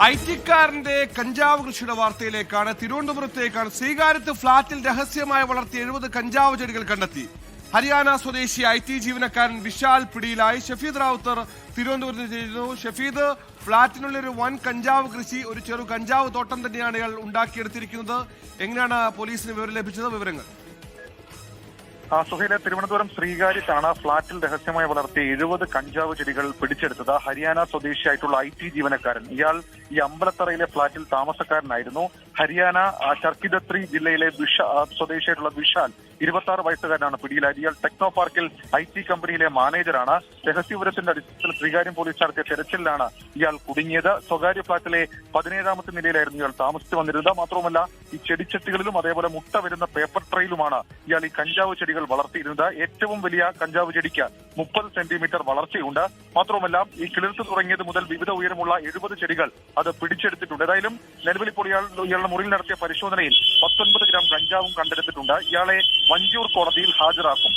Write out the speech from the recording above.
ഐ.ടി.കാരന്റെ കഞ്ചാവ് കൃഷിയുടെ വാർത്തയിലേക്കാണ്. തിരുവനന്തപുരത്തേക്കാണ്. ശ്രീകാര്യത്ത് ഫ്ളാറ്റിൽ രഹസ്യമായി വളർത്തിയ 70 കഞ്ചാവ് ചെടികൾ കണ്ടെത്തി. ഹരിയാന സ്വദേശി ഐ.ടി ജീവനക്കാരൻ വിശാൽ പിടിയിലായി. ഷഫീദ് റാവുത്തർ തിരുവനന്തപുരത്ത് ചെയ്തു. ഷഫീദ്, ഫ്ളാറ്റിനുള്ളിൽ ഒരു വൻ കഞ്ചാവ് കൃഷി, ഒരു ചെറു കഞ്ചാവ് തോട്ടം തന്നെയാണ് ഇയാൾ ഉണ്ടാക്കിയെടുത്തിരിക്കുന്നത്. എങ്ങനെയാണ് പോലീസിന് വിവരം ലഭിച്ചത്? വിവരങ്ങൾ സുഹൈലെ, തിരുവനന്തപുരം ശ്രീകാര്യത്താണ് ഫ്ളാറ്റിൽ രഹസ്യമായി വളർത്തിയ 70 കഞ്ചാവ് ചെടികൾ പിടിച്ചെടുത്തത്. ഹരിയാന സ്വദേശിയായിട്ടുള്ള ഐ.ടി ജീവനക്കാരൻ ഇയാൾ ഈ അമ്പലത്തറയിലെ ഫ്ളാറ്റിൽ താമസക്കാരനായിരുന്നു. ഹരിയാന ചർക്കിദത്രി ജില്ലയിലെ സ്വദേശിയായിട്ടുള്ള വിശാൽ 26 വയസ്സുകാരനാണ് പിടിയിലായത്. ഇയാൾ ടെക്നോ പാർക്കിൽ ഐ.ടി കമ്പനിയിലെ മാനേജറാണ്. രഹസ്യവിവരത്തിന്റെ അടിസ്ഥാനത്തിൽ ശ്രീകാര്യം പോലീസ് നടത്തിയ തെരച്ചിലാണ് ഇയാൾ കുടുങ്ങിയത്. സ്വകാര്യ ഫ്ളാറ്റിലെ 17ാമത്തെ നിലയിലായിരുന്നു ഇയാൾ താമസിച്ചു വന്നിരുന്നത്. മാത്രവുമല്ല, ഈ ചെടിച്ചട്ടികളിലും അതേപോലെ മുട്ട വരുന്ന പേപ്പർ ട്രെയിലുമാണ് ഇയാൾ ഈ കഞ്ചാവ് ചെടികൾ വളർത്തിയിരുന്നത്. ഏറ്റവും വലിയ കഞ്ചാവ് ചെടിക്ക് 30 സെന്റിമീറ്റർ വളർച്ചയുണ്ട്. മാത്രവുമല്ല, ഈ കിളിർത്ത് തുടങ്ങിയത് മുതൽ വിവിധ ഉയരമുള്ള 70 ചെടികൾ അത് പിടിച്ചെടുത്തിട്ടുണ്ട്. ഏതായാലും നിലവിൽ ഇപ്പോൾ ഇയാളുടെ മുറിയിൽ നടത്തിയ പരിശോധനയിൽ 19 ഗ്രാം കഞ്ചാവും കണ്ടെടുത്തിട്ടുണ്ട്. ഇയാളെ വഞ്ചിയൂർ കോടതിയിൽ ഹാജരാക്കും.